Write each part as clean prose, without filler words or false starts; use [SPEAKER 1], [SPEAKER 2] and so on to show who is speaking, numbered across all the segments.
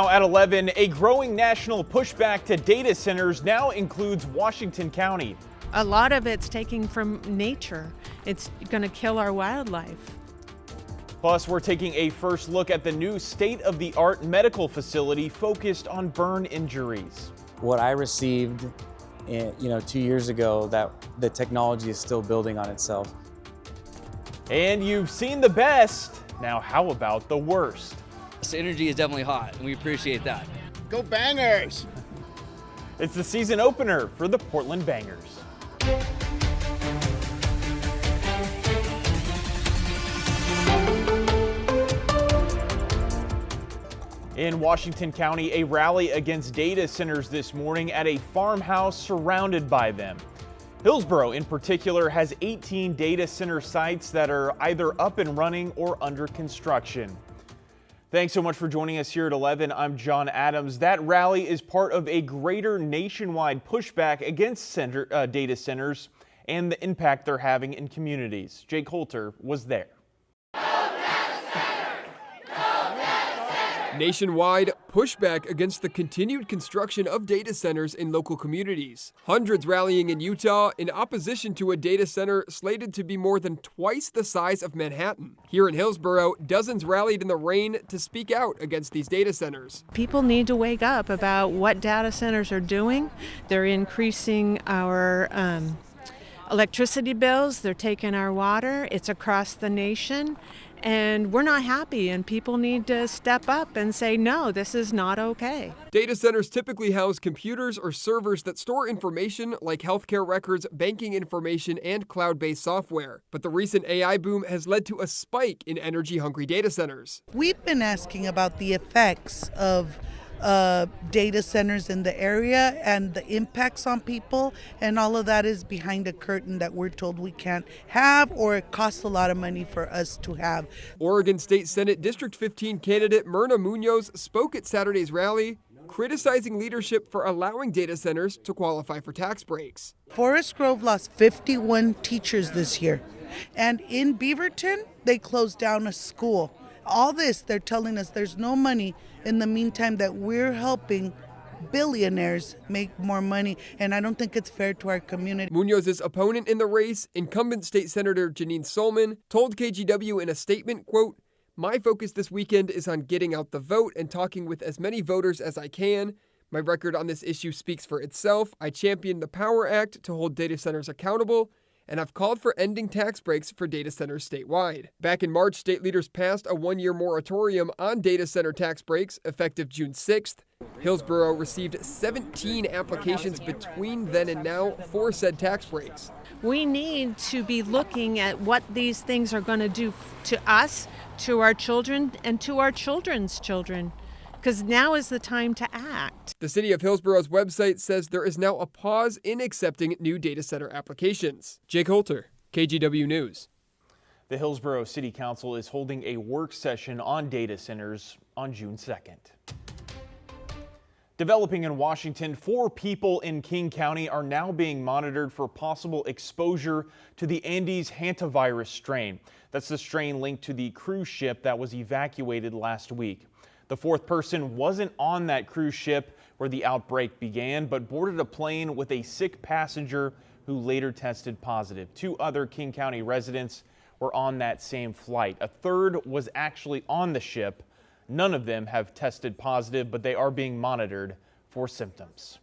[SPEAKER 1] Now at 11, a growing national pushback to data centers now includes Washington County.
[SPEAKER 2] A lot of it's taking from nature. It's going to kill our wildlife.
[SPEAKER 1] Plus, we're taking a first look at the new state-of-the-art medical facility focused on burn injuries.
[SPEAKER 3] What I received, 2 years ago, that the technology is still building on itself.
[SPEAKER 1] And you've seen the best. Now, how about the worst?
[SPEAKER 4] This energy is definitely hot, and we appreciate that.
[SPEAKER 5] Go Bangers!
[SPEAKER 1] It's the season opener for the Portland Bangers. In Washington County, a rally against data centers this morning at a farmhouse surrounded by them. Hillsborough, in particular, has 18 data center sites that are either up and running or under construction. Thanks so much for joining us here at 11. I'm John Adams. That rally is part of a greater nationwide pushback against data centers and the impact they're having in communities. Jake Holter was there.
[SPEAKER 6] Nationwide pushback against the continued construction of data centers in local communities. Hundreds rallying in Utah in opposition to a data center slated to be more than twice the size of Manhattan. Here in Hillsborough, dozens rallied in the rain to speak out against these data centers.
[SPEAKER 2] People need to wake up about what data centers are doing. They're increasing our electricity bills. They're taking our water. It's across the nation. And we're not happy, and people need to step up and say, no, this is not okay.
[SPEAKER 6] Data centers typically house computers or servers that store information like healthcare records, banking information, and cloud-based software. But the recent AI boom has led to a spike in energy-hungry data centers.
[SPEAKER 7] We've been asking about the effects of data centers in the area and the impacts on people, and all of that is behind a curtain that we're told we can't have, or it costs a lot of money for us to have.
[SPEAKER 6] Oregon State Senate District 15 candidate Myrna Munoz spoke at Saturday's rally, criticizing leadership for allowing data centers to qualify for tax breaks.
[SPEAKER 7] Forest Grove lost 51 teachers this year, and in Beaverton, they closed down a school. All this, they're telling us there's no money in the meantime that we're helping billionaires make more money, and I don't think it's fair to our community.
[SPEAKER 6] Munoz's opponent in the race, incumbent state senator Janine Solman, told KGW in a statement, quote, "My focus this weekend is on getting out the vote and talking with as many voters as I can. My record on this issue speaks for itself. I championed the Power Act to hold data centers accountable, and I've called for ending tax breaks for data centers statewide." Back in March, state leaders passed a one-year moratorium on data center tax breaks effective June 6th. Hillsborough received 17 applications between then and now for said tax breaks.
[SPEAKER 2] We need to be looking at what these things are going to do to us, to our children, and to our children's children, because now is the time to act.
[SPEAKER 6] The city of Hillsborough's website says there is now a pause in accepting new data center applications. Jake Holter, KGW News.
[SPEAKER 1] The Hillsborough City Council is holding a work session on data centers on June 2nd. Developing in Washington, 4 people in King County are now being monitored for possible exposure to the Andes hantavirus strain. That's the strain linked to the cruise ship that was evacuated last week. The 4th person wasn't on that cruise ship where the outbreak began, but boarded a plane with a sick passenger who later tested positive. 2 other King County residents were on that same flight. A 3rd was actually on the ship. None of them have tested positive, but they are being monitored for symptoms.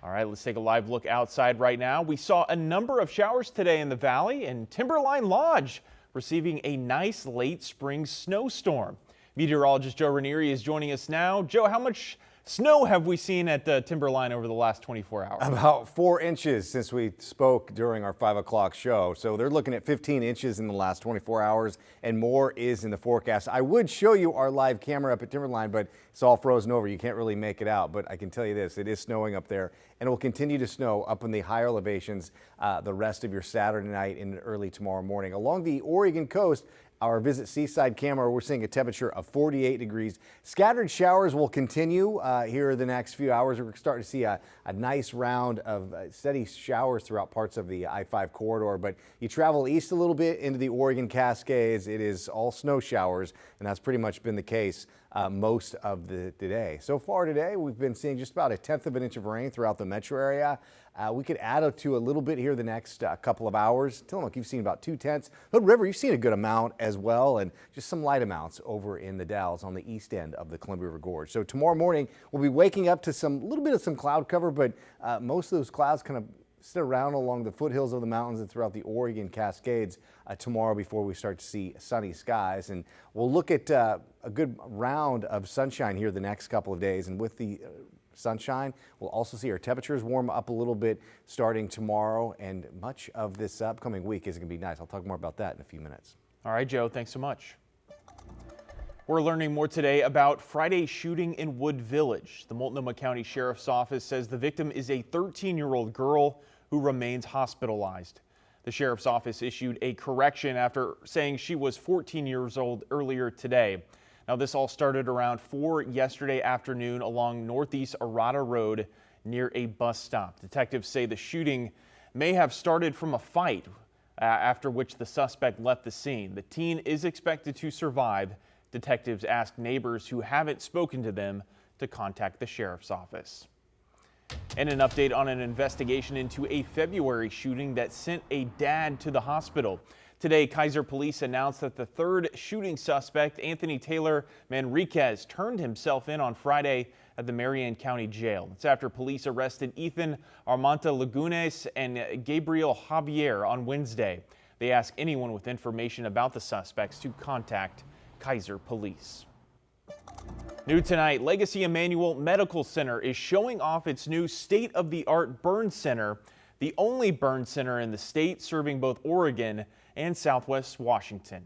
[SPEAKER 1] All right, let's take a live look outside right now. We saw a number of showers today in the valley, and Timberline Lodge receiving a nice late spring snowstorm. Meteorologist Joe Ranieri is joining us now. Joe, how much snow have we seen at Timberline over the last 24 hours?
[SPEAKER 5] About 4 inches since we spoke during our 5 o'clock show. So they're looking at 15 inches in the last 24 hours, and more is in the forecast. I would show you our live camera up at Timberline, but it's all frozen over. You can't really make it out. But I can tell you this, it is snowing up there, and it will continue to snow up in the higher elevations the rest of your Saturday night and early tomorrow morning. Along the Oregon coast, our Visit Seaside camera, we're seeing a temperature of 48 degrees. Scattered showers will continue here the next few hours. We're starting to see a nice round of steady showers throughout parts of the I-5 corridor. But you travel east a little bit into the Oregon Cascades, it is all snow showers, and that's pretty much been the case most of the day. So far today, we've been seeing just about 1/10 of an inch of rain throughout the metro area. We could add to a little bit here the next couple of hours. Tillamook, you've seen about 2/10. Hood River, you've seen a good amount as well, and just some light amounts over in the Dalles on the east end of the Columbia River Gorge. So tomorrow morning, we'll be waking up to little bit of some cloud cover, but most of those clouds kind of sit around along the foothills of the mountains and throughout the Oregon Cascades tomorrow before we start to see sunny skies. And we'll look at a good round of sunshine here the next couple of days. And with the sunshine, we'll also see our temperatures warm up a little bit starting tomorrow. And much of this upcoming week is going to be nice. I'll talk more about that in a few minutes.
[SPEAKER 1] All right, Joe, thanks so much. We're learning more today about Friday's shooting in Wood Village. The Multnomah County Sheriff's Office says the victim is a 13-year-old girl who remains hospitalized. The Sheriff's Office issued a correction after saying she was 14 years old earlier today. Now, this all started around 4 yesterday afternoon along Northeast Arata Road near a bus stop. Detectives say the shooting may have started from a fight, after which the suspect left the scene. The teen is expected to survive. Detectives asked neighbors who haven't spoken to them to contact the Sheriff's Office. And an update on an investigation into a February shooting that sent a dad to the hospital. Today, Kaiser police announced that the third shooting suspect, Anthony Taylor Manriquez, turned himself in on Friday at the Marion County Jail. It's after police arrested Ethan Armanta Lagunes and Gabriel Javier on Wednesday. They ask anyone with information about the suspects to contact Kaiser police. New tonight, Legacy Emmanuel Medical Center is showing off its new state-of-the-art burn center, the only burn center in the state serving both Oregon and Southwest Washington.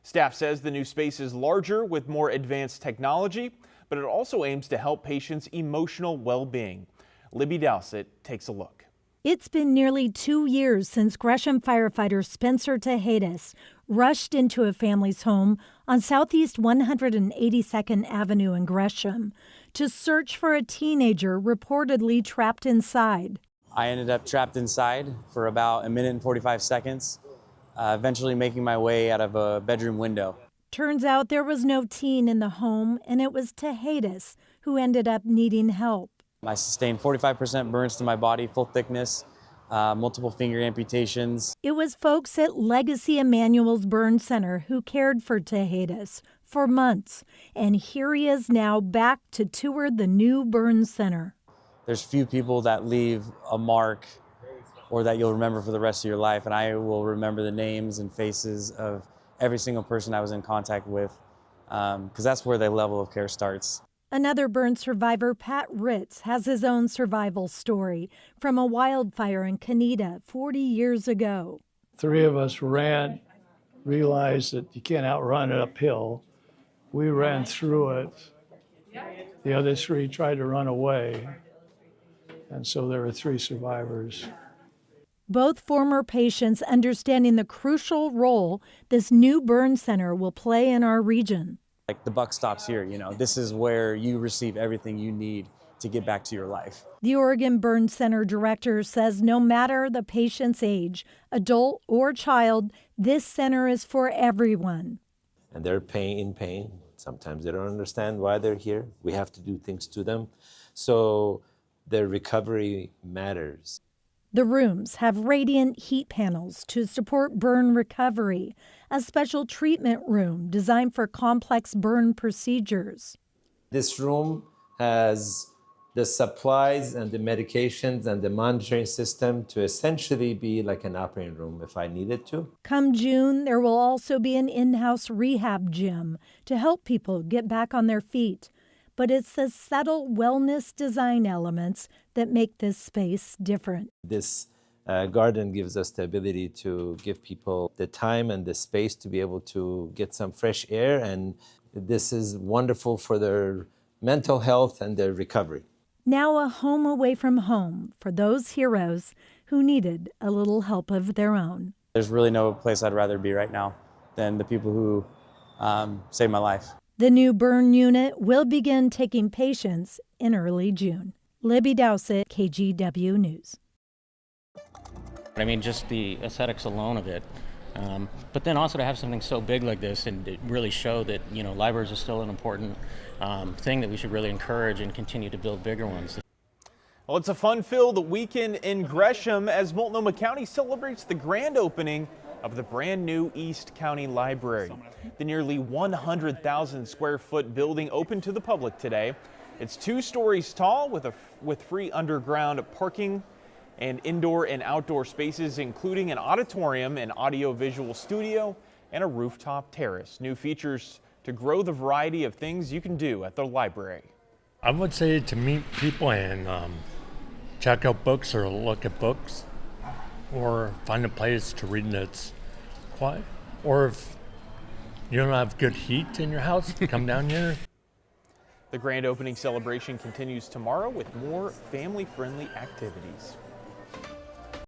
[SPEAKER 1] Staff says the new space is larger with more advanced technology, but it also aims to help patients' emotional well-being. Libby Dowsett takes a look.
[SPEAKER 8] It's been nearly 2 years since Gresham firefighter Spencer Tejadas rushed into a family's home on Southeast 182nd Avenue in Gresham to search for a teenager reportedly trapped inside.
[SPEAKER 3] I ended up trapped inside for about 1 minute and 45 seconds, eventually making my way out of a bedroom window.
[SPEAKER 8] Turns out there was no teen in the home, and it was Tejadas who ended up needing help.
[SPEAKER 3] I sustained 45% burns to my body, full thickness, multiple finger amputations.
[SPEAKER 8] It was folks at Legacy Emmanuel's Burn Center who cared for Tejadas for months, and here he is now back to tour the new burn center.
[SPEAKER 3] There's few people that leave a mark or that you'll remember for the rest of your life, and I will remember the names and faces of every single person I was in contact with, because that's where the level of care starts.
[SPEAKER 8] Another burn survivor, Pat Ritz, has his own survival story from a wildfire in Canada 40 years ago.
[SPEAKER 9] 3 of us ran, realized that you can't outrun it uphill. We ran through it. The other 3 tried to run away. And so there were 3 survivors.
[SPEAKER 8] Both former patients understanding the crucial role this new burn center will play in our region.
[SPEAKER 3] Like the buck stops here, this is where you receive everything you need to get back to your life.
[SPEAKER 8] The Oregon Burn Center director says no matter the patient's age, adult or child, this center is for everyone.
[SPEAKER 10] And they're in pain. Sometimes they don't understand why they're here. We have to do things to them. So their recovery matters.
[SPEAKER 8] The rooms have radiant heat panels to support burn recovery, a special treatment room designed for complex burn procedures.
[SPEAKER 10] This room has the supplies and the medications and the monitoring system to essentially be like an operating room if I needed to.
[SPEAKER 8] Come June, there will also be an in-house rehab gym to help people get back on their feet. But it's the subtle wellness design elements that make this space different.
[SPEAKER 10] This garden gives us the ability to give people the time and the space to be able to get some fresh air, and this is wonderful for their mental health and their recovery.
[SPEAKER 8] Now a home away from home for those heroes who needed a little help of their own.
[SPEAKER 3] There's really no place I'd rather be right now than the people who saved my life.
[SPEAKER 8] The new burn unit will begin taking patients in early June. Libby Dowsett, KGW News.
[SPEAKER 11] I mean, just the aesthetics alone of it. But then also to have something so big like this and really show that, libraries are still an important thing that we should really encourage and continue to build bigger ones.
[SPEAKER 1] Well, it's a fun-filled weekend in Gresham as Multnomah County celebrates the grand opening of the brand new East County Library. The nearly 100,000 square foot building opened to the public today. It's 2 stories tall with free underground parking and indoor and outdoor spaces, including an auditorium, an audio-visual studio, and a rooftop terrace. New features to grow the variety of things you can do at the library.
[SPEAKER 12] I would say to meet people and check out books or look at books, or find a place to read that's quiet. Or if you don't have good heat in your house, come down here.
[SPEAKER 1] The grand opening celebration continues tomorrow with more family-friendly activities.